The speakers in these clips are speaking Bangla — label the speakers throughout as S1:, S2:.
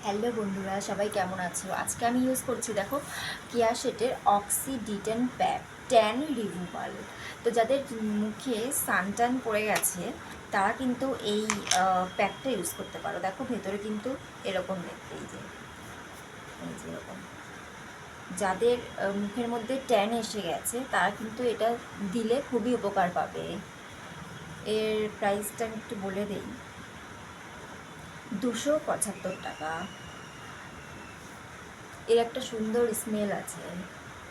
S1: হ্যালো বন্ধুরা, সবাই কেমন আছো? আজকে আমি ইউজ করছি, দেখো, কেয়াশেটের oxy D tan pack tan removal. তো যাদের মুখে সানটান পড়ে গেছে তারা কিন্তু এই প্যাকটা ইউজ করতে পারো। দেখো ভেতরে কিন্তু এরকম দেখতে, এই যে এরকম। যাদের মুখের মধ্যে ট্যান এসে গেছে তারা কিন্তু এটা দিলে খুবই উপকার পাবে। এর প্রাইসটা আমি একটু বলে দিই, 275 টাকা। এর একটা সুন্দর স্মেল আছে।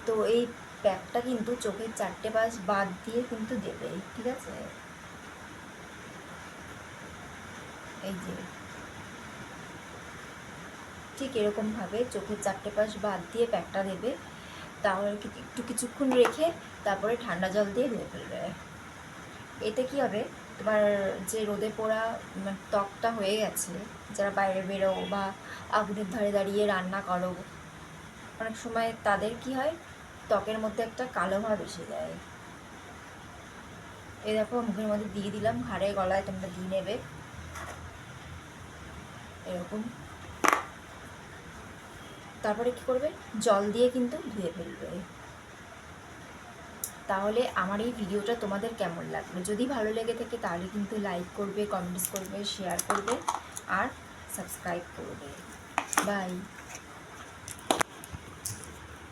S1: তো এই প্যাকটা কিন্তু চোখের 4টে পাশ বাদ দিয়ে কিন্তু দেবে, ঠিক আছে? এই যে ঠিক এরকমভাবে চোখের 4টে পাশ বাদ দিয়ে প্যাকটা দেবে। তাহলে একটু কিছুক্ষণ রেখে তারপরে ঠান্ডা জল দিয়ে ধুয়ে ফেলবে। এতে কি হবে, তোমার যে রোদে পোড়া ত্বকটা হয়ে গেছে, যারা বাইরে বেরো বা আগুনের ধারে দাঁড়িয়ে রান্না করো, অনেক সময় তাদের কি হয়, ত্বকের মধ্যে একটা কালো ভাব এসে যায়। এই দেখো মুখের মধ্যে দিয়ে দিলাম, ঘাড়ে গলায় তোমরা দিয়ে নেবে এরকম। তারপরে কি করবে, জল দিয়ে কিন্তু ধুয়ে ফেলবে। তাহলে আমার এই ভিডিওটা তোমাদের কেমন লাগলো? যদি ভালো লেগে থাকে তাহলে কিন্তু লাইক করবে, কমেন্টস করবে, শেয়ার করবে আর সাবস্ক্রাইব করবে। বাই।